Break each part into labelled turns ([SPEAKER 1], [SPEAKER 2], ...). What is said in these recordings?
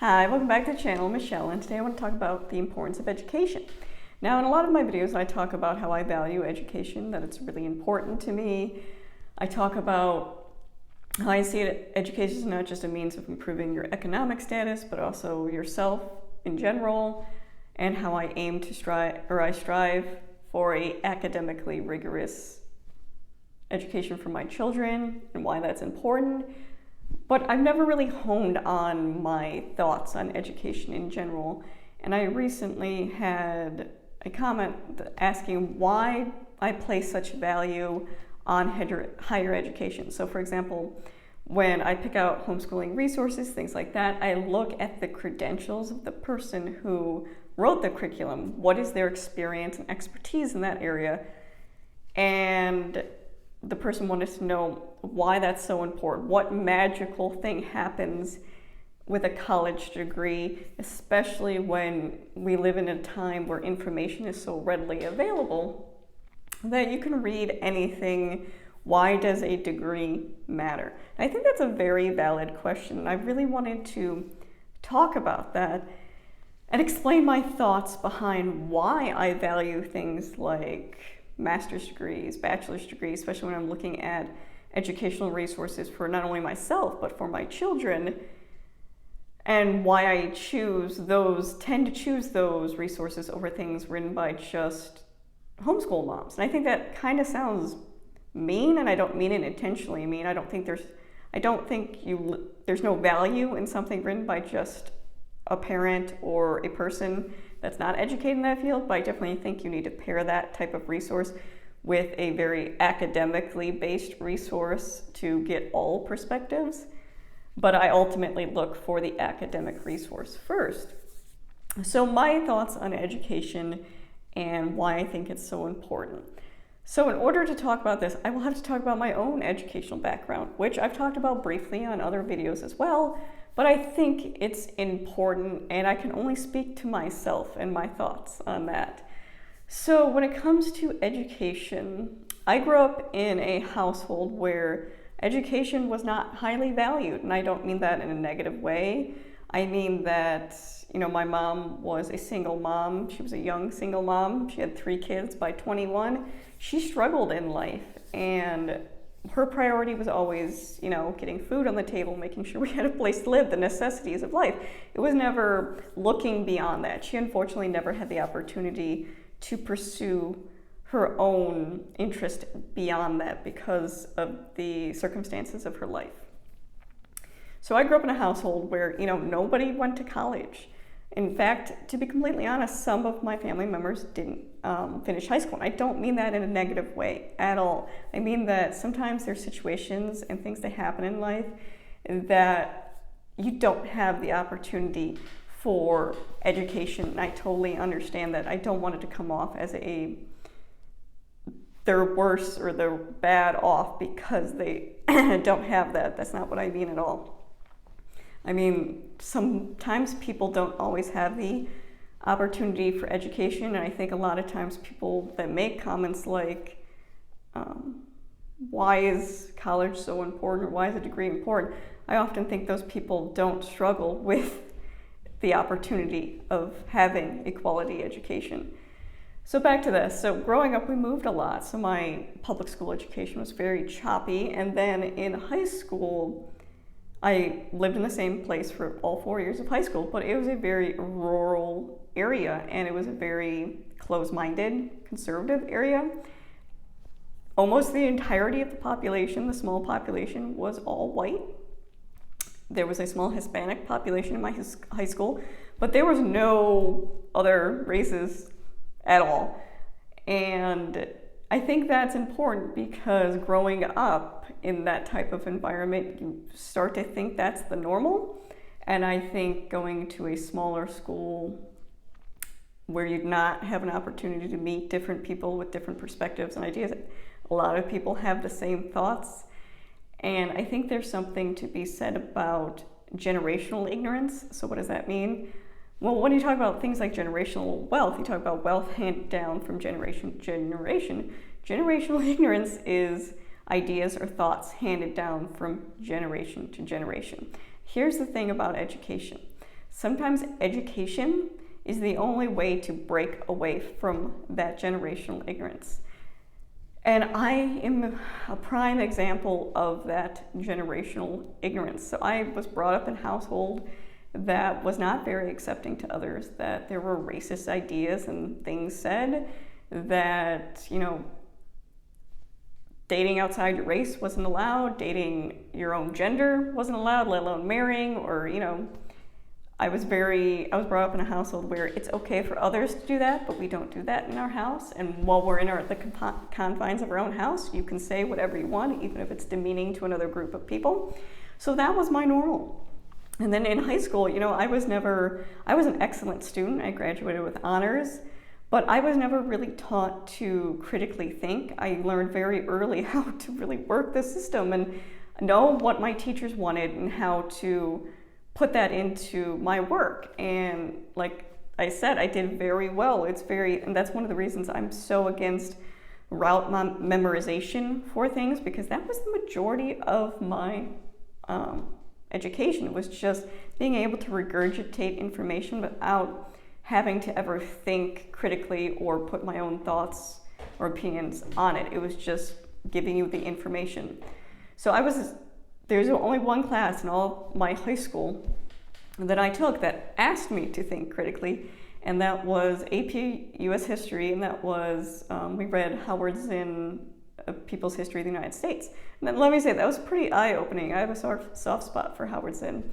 [SPEAKER 1] Hi, welcome back to the channel. I'm Michelle, and today I want to talk about the importance of education. Now, in a lot of my videos, I talk about how I value education, that it's really important to me. I talk about how I see it, education is not just a means of improving your economic status, but also yourself in general, and how I aim to strive for a academically rigorous education for my children, and why that's important. But I've never really honed on my thoughts on education in general. And I recently had a comment asking why I place such value on higher education. So for example, when I pick out homeschooling resources, things like that, I look at the credentials of the person who wrote the curriculum. What is their experience and expertise in that area? And the person wanted to know why that's so important. What magical thing happens with a college degree, especially when we live in a time where information is so readily available that you can read anything. Why does a degree matter? I think that's a very valid question, and I really wanted to talk about that and explain my thoughts behind why I value things like master's degrees, bachelor's degrees, especially when I'm looking at educational resources for not only myself, but for my children, and why I tend to choose those resources over things written by just homeschool moms. And I think that kind of sounds mean, and I don't mean it intentionally mean. I don't think there's no value in something written by just a parent or a person that's not educated in that field, but I definitely think you need to pair that type of resource with a very academically based resource to get all perspectives. But I ultimately look for the academic resource first. So my thoughts on education and why I think it's so important. So in order to talk about this, I will have to talk about my own educational background, which I've talked about briefly on other videos as well. But I think it's important, and I can only speak to myself and my thoughts on that. So when it comes to education, I grew up in a household where education was not highly valued, and I don't mean that in a negative way. I mean that, my mom was a single mom. She was a young single mom. She had 3 kids by 21. She struggled in life, and her priority was always, getting food on the table, making sure we had a place to live, the necessities of life. It was never looking beyond that. She unfortunately never had the opportunity to pursue her own interest beyond that because of the circumstances of her life. So I grew up in a household where, nobody went to college. In fact, to be completely honest, some of my family members didn't finish high school. And I don't mean that in a negative way at all. I mean that sometimes there's situations and things that happen in life that you don't have the opportunity for education. And I totally understand that. I don't want it to come off as they're worse or they're bad off because they don't have that. That's not what I mean at all. I mean, sometimes people don't always have the opportunity for education, and I think a lot of times people that make comments like, why is college so important, or why is a degree important? I often think those people don't struggle with the opportunity of having a quality education. So back to this. So growing up, we moved a lot. So my public school education was very choppy, and then in high school, I lived in the same place for all 4 years of high school, but it was a very rural area, and it was a very closed-minded, conservative area. Almost the entirety of the population, the small population, was all white. There was a small Hispanic population in my high school, but there was no other races at all. And I think that's important because growing up in that type of environment, you start to think that's the normal. And I think going to a smaller school where you'd not have an opportunity to meet different people with different perspectives and ideas, a lot of people have the same thoughts. And I think there's something to be said about generational ignorance. So what does that mean? Well, when you talk about things like generational wealth, you talk about wealth handed down from generation to generation. Generational ignorance is ideas or thoughts handed down from generation to generation. Here's the thing about education. sometimes education is the only way to break away from that generational ignorance. And I am a prime example of that generational ignorance. So I was brought up in a household that was not very accepting to others, that there were racist ideas and things said, that, dating outside your race wasn't allowed, dating your own gender wasn't allowed, let alone marrying, or, I was brought up in a household where it's okay for others to do that, but we don't do that in our house. And while we're in the confines of our own house, you can say whatever you want, even if it's demeaning to another group of people. So that was my normal. And then in high school, I was an excellent student. I graduated with honors, but I was never really taught to critically think. I learned very early how to really work the system and know what my teachers wanted and how to put that into my work. And like I said, I did very well. And that's one of the reasons I'm so against route memorization for things, because that was the majority of my education. It was just being able to regurgitate information without having to ever think critically or put my own thoughts or opinions on it. It was just giving you the information. So there's only one class in all my high school that I took that asked me to think critically, and that was AP US History, and that was, we read Howard Zinn, People's History of the United States. And then let me say, that was pretty eye-opening. I have a soft spot for Howard Zinn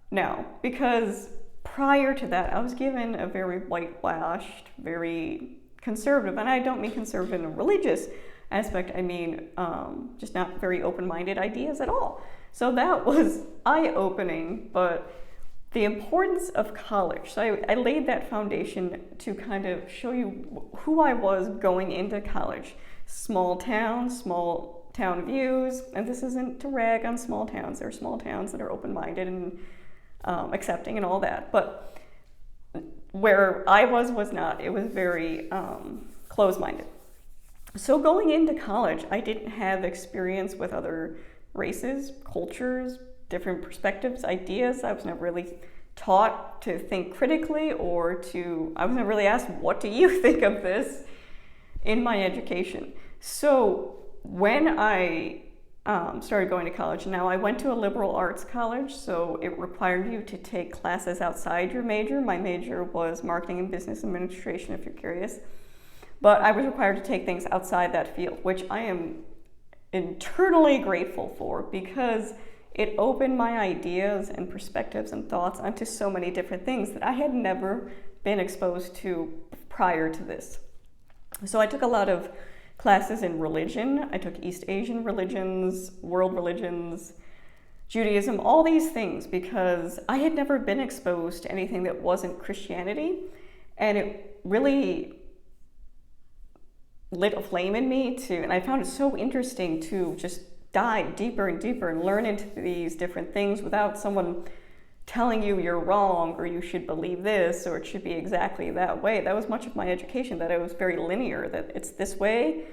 [SPEAKER 1] now, because prior to that, I was given a very whitewashed, very conservative, and I don't mean conservative in a religious aspect, I mean just not very open-minded ideas at all. So that was eye-opening, but the importance of college. So I laid that foundation to kind of show you who I was going into college. Small town views, and this isn't to rag on small towns. There are small towns that are open-minded and accepting and all that, but where I was not. It was very closed-minded. So going into college, I didn't have experience with other races, cultures, different perspectives, ideas. I was never really taught to think critically, I was never really asked, what do you think of this in my education? So when I started going to college, now I went to a liberal arts college, so it required you to take classes outside your major. My major was marketing and business administration, if you're curious. But I was required to take things outside that field, which I am eternally grateful for, because it opened my ideas and perspectives and thoughts onto so many different things that I had never been exposed to prior to this. So I took a lot of classes in religion. I took East Asian religions, world religions, Judaism, all these things, because I had never been exposed to anything that wasn't Christianity, and it really lit a flame in me and I found it so interesting to just dive deeper and deeper and learn into these different things without someone telling you you're wrong or you should believe this or it should be exactly that way. That was much of my education, that it was very linear, that it's this way,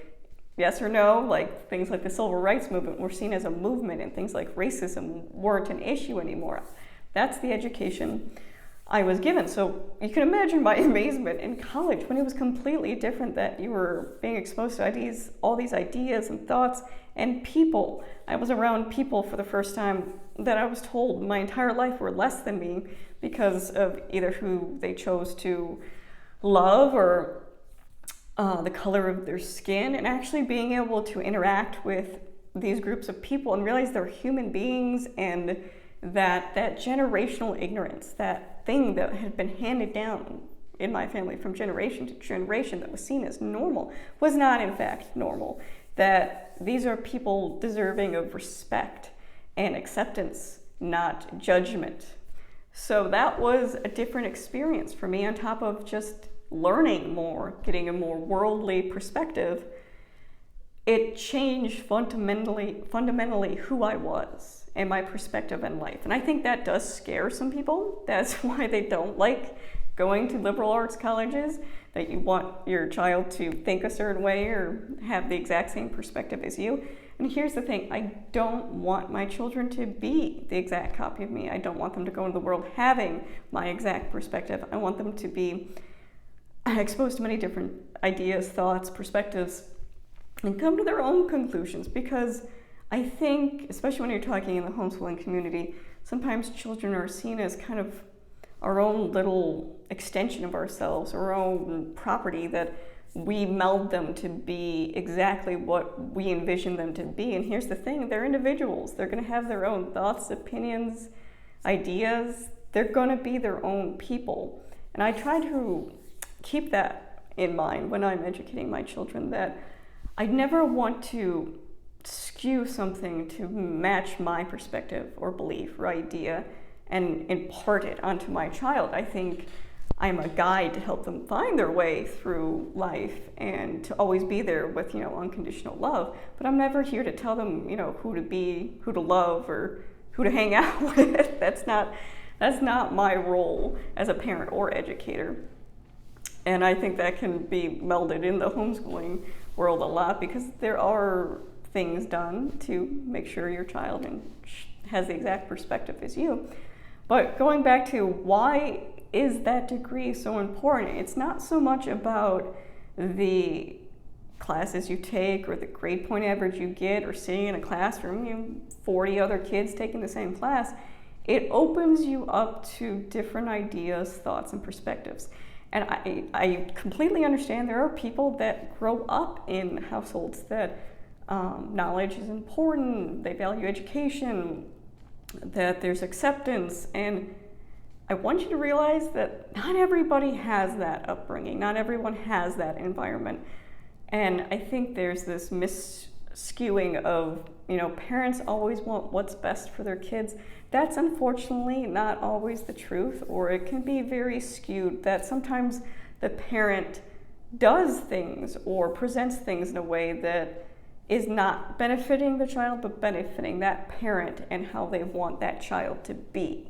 [SPEAKER 1] yes or no. Like things like the civil rights movement were seen as a movement, and things like racism weren't an issue anymore. That's the education I was given. So you can imagine my amazement in college when it was completely different, that you were being exposed to all these ideas and thoughts and people. I was around people for the first time that I was told my entire life were less than me because of either who they chose to love or the color of their skin, and actually being able to interact with these groups of people and realize they're human beings, and that generational ignorance, that thing that had been handed down in my family from generation to generation that was seen as normal, was not in fact normal. That these are people deserving of respect and acceptance, not judgment. So that was a different experience for me, on top of just learning more, getting a more worldly perspective. It changed fundamentally who I was and my perspective in life. And I think that does scare some people. That's why they don't like going to liberal arts colleges, that you want your child to think a certain way or have the exact same perspective as you. And here's the thing, I don't want my children to be the exact copy of me. I don't want them to go into the world having my exact perspective. I want them to be exposed to many different ideas, thoughts, perspectives, and come to their own conclusions, because I think, especially when you're talking in the homeschooling community, sometimes children are seen as kind of our own little extension of ourselves, our own property, that we meld them to be exactly what we envision them to be. And here's the thing, they're individuals. They're going to have their own thoughts, opinions, ideas. They're going to be their own people. And I try to keep that in mind when I'm educating my children, that I never want to skew something to match my perspective or belief or idea and impart it onto my child. I think I'm a guide to help them find their way through life and to always be there with, unconditional love. But I'm never here to tell them, who to be, who to love, or who to hang out with. That's not my role as a parent or educator. And I think that can be melded in the homeschooling world a lot, because there are things done to make sure your child has the exact perspective as you. But going back to why is that degree so important? It's not so much about the classes you take or the grade point average you get or sitting in a classroom, 40 other kids taking the same class. It opens you up to different ideas, thoughts, and perspectives. And I completely understand there are people that grow up in households that knowledge is important, they value education, that there's acceptance. And I want you to realize that not everybody has that upbringing, not everyone has that environment. And I think there's this misskewing of, parents always want what's best for their kids. That's unfortunately not always the truth, or it can be very skewed that sometimes the parent does things or presents things in a way that is not benefiting the child, but benefiting that parent and how they want that child to be.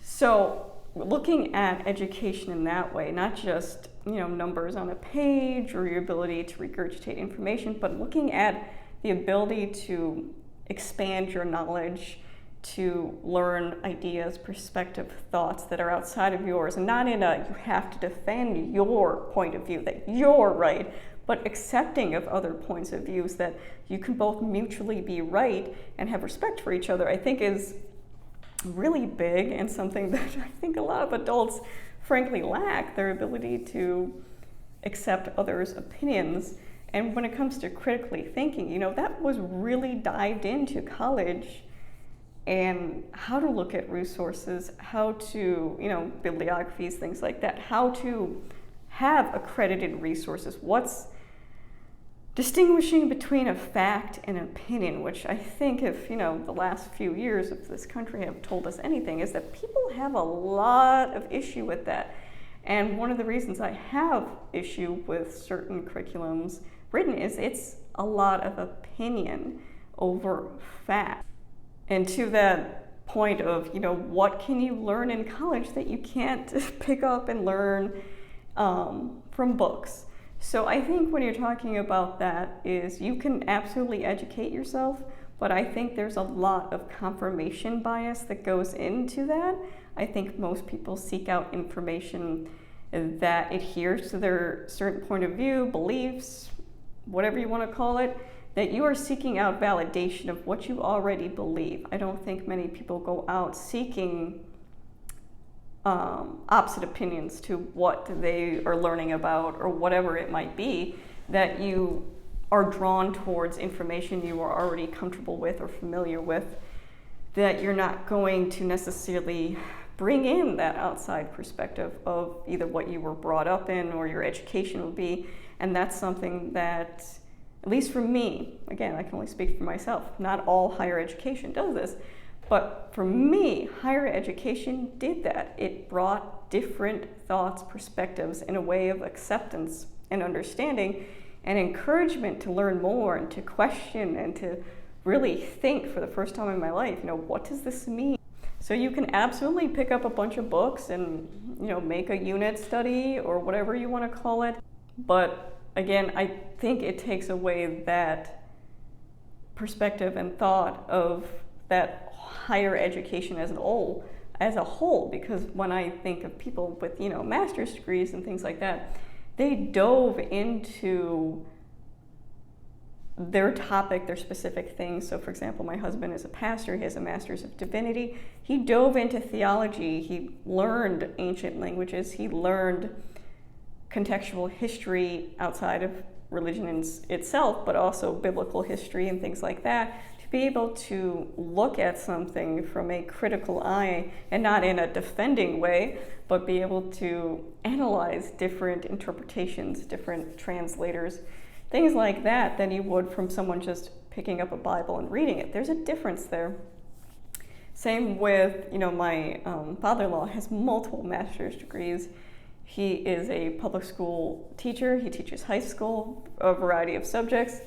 [SPEAKER 1] So looking at education in that way, not just, numbers on a page or your ability to regurgitate information, but looking at the ability to expand your knowledge, to learn ideas, perspective, thoughts that are outside of yours, and not in a you have to defend your point of view, that you're right, but accepting of other points of views, that you can both mutually be right and have respect for each other, I think is really big, and something that I think a lot of adults frankly lack, their ability to accept others' opinions. And when it comes to critically thinking, that was really dived into college, and how to look at resources, how to, bibliographies, things like that, how to have accredited resources, what's distinguishing between a fact and opinion, which I think if, the last few years of this country have told us anything, is that people have a lot of issue with that. And one of the reasons I have issue with certain curriculums written is it's a lot of opinion over fact. And to that point of, what can you learn in college that you can't pick up and learn from books? So I think when you're talking about that is you can absolutely educate yourself, but I think there's a lot of confirmation bias that goes into that. I think most people seek out information that adheres to their certain point of view, beliefs, whatever you want to call it, that you are seeking out validation of what you already believe. I don't think many people go out seeking opposite opinions to what they are learning about or whatever it might be, that you are drawn towards information you are already comfortable with or familiar with, that you're not going to necessarily bring in that outside perspective of either what you were brought up in or your education would be. And that's something that, at least for me, again, I can only speak for myself, not all higher education does this, but for me, higher education did that. It brought different thoughts, perspectives in a way of acceptance and understanding and encouragement to learn more and to question and to really think for the first time in my life, what does this mean? So you can absolutely pick up a bunch of books and, make a unit study or whatever you want to call it. But again, I think it takes away that perspective and thought of that higher education as a whole, because when I think of people with, master's degrees and things like that, they dove into their topic, their specific things. So for example, my husband is a pastor, he has a master's of divinity. He dove into theology, he learned ancient languages, he learned contextual history outside of religion itself, but also biblical history and things like that, to be able to look at something from a critical eye, and not in a defending way, but be able to analyze different interpretations, different translators, things like that, than you would from someone just picking up a Bible and reading it. There's a difference there. Same with, my father-in-law has multiple master's degrees. He is a public school teacher. He teaches high school, a variety of subjects,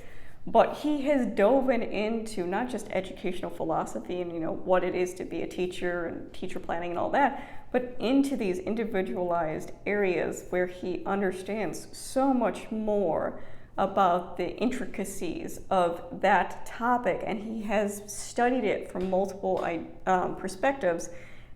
[SPEAKER 1] but he has dove into not just educational philosophy and, what it is to be a teacher and teacher planning and all that, but into these individualized areas where he understands so much more about the intricacies of that topic, and he has studied it from multiple perspectives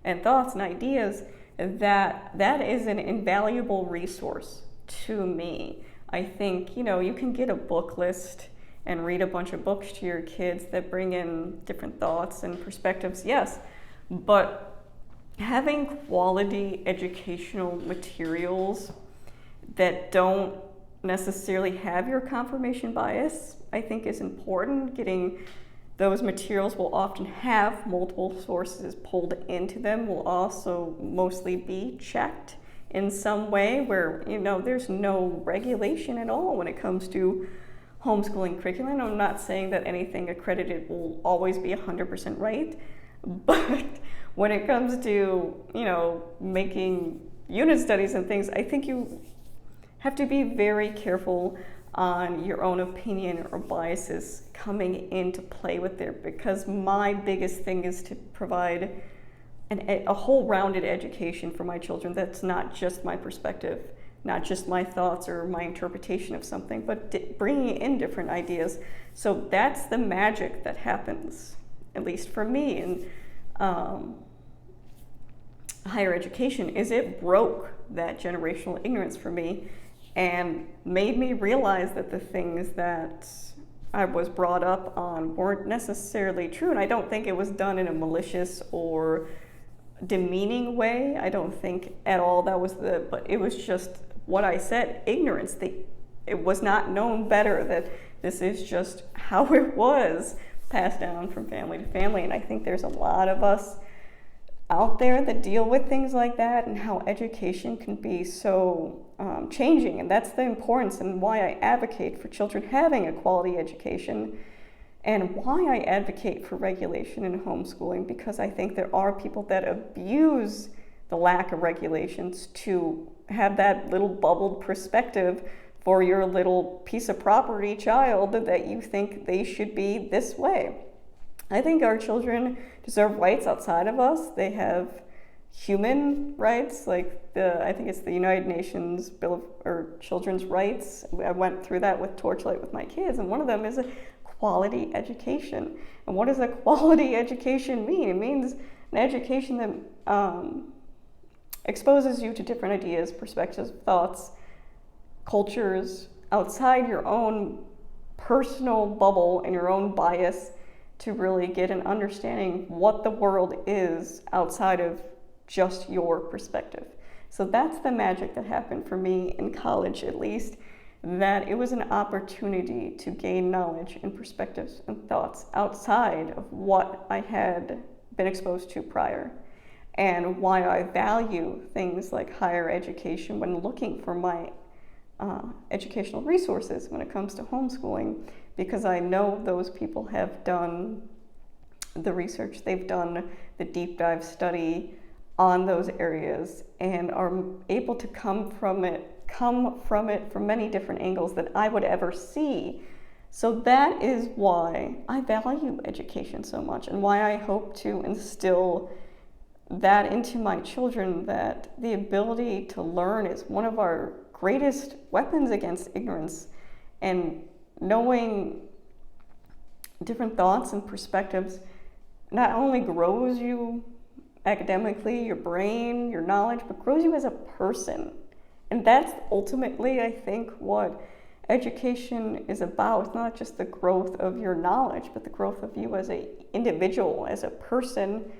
[SPEAKER 1] and thoughts and ideas. That is an invaluable resource to me. I think, you can get a book list and read a bunch of books to your kids that bring in different thoughts and perspectives, yes, but having quality educational materials that don't necessarily have your confirmation bias, I think, is important. Getting those materials will often have multiple sources pulled into them, will also mostly be checked in some way where, there's no regulation at all when it comes to homeschooling curriculum. I'm not saying that anything accredited will always be 100% right, but when it comes to, making unit studies and things, I think you have to be very careful on your own opinion or biases coming into play with there, because my biggest thing is to provide a whole rounded education for my children that's not just my perspective, not just my thoughts or my interpretation of something, but bringing in different ideas. So that's the magic that happens, at least for me, in higher education, is it broke that generational ignorance for me and made me realize that the things that I was brought up on weren't necessarily true. And I don't think it was done in a malicious or demeaning way. I don't think at all that was but it was just what I said, ignorance. It was not known better, that this is just how it was passed down from family to family. And I think there's a lot of us out there that deal with things like that, and how education can be so changing. And that's the importance, and why I advocate for children having a quality education, and why I advocate for regulation in homeschooling, because I think there are people that abuse the lack of regulations to have that little bubbled perspective for your little piece of property child, that you think they should be this way. I think our children deserve rights outside of us. They have human rights, like I think it's the United Nations Bill of Children's Rights. I went through that with Torchlight with my kids, and one of them is a quality education. And what does a quality education mean? It means an education that exposes you to different ideas, perspectives, thoughts, cultures outside your own personal bubble and your own bias, to really get an understanding what the world is outside of just your perspective. So that's the magic that happened for me in college, at least, that it was an opportunity to gain knowledge and perspectives and thoughts outside of what I had been exposed to prior, and why I value things like higher education when looking for my educational resources when it comes to homeschooling, because I know those people have done the research, they've done the deep dive study on those areas, and are able to come from it from many different angles that I would ever see. So that is why I value education so much, and why I hope to instill that into my children, that the ability to learn is one of our greatest weapons against ignorance. And knowing different thoughts and perspectives not only grows you academically, your brain, your knowledge, but grows you as a person. And that's ultimately, I think, what education is about. It's not just the growth of your knowledge, but the growth of you as an individual, as a person.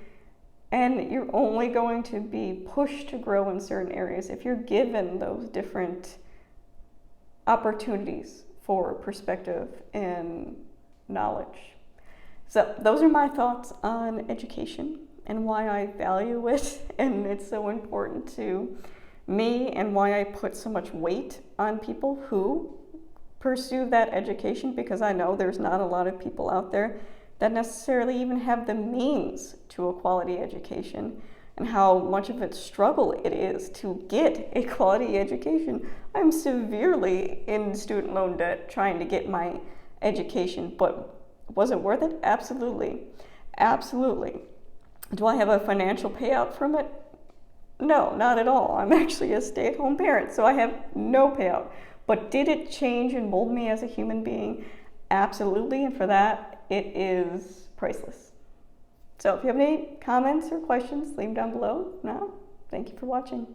[SPEAKER 1] And you're only going to be pushed to grow in certain areas if you're given those different opportunities for perspective and knowledge. So those are my thoughts on education and why I value it, and it's so important to me, and why I put so much weight on people who pursue that education, because I know there's not a lot of people out there that necessarily even have the means to a quality education, and how much of a struggle it is to get a quality education. I'm severely in student loan debt trying to get my education, but was it worth it? Absolutely. Absolutely. Do I have a financial payout from it? No, not at all. I'm actually a stay-at-home parent, so I have no payout. But did it change and mold me as a human being? Absolutely, and for that, it is priceless. So if you have any comments or questions, leave them down below. Now, thank you for watching.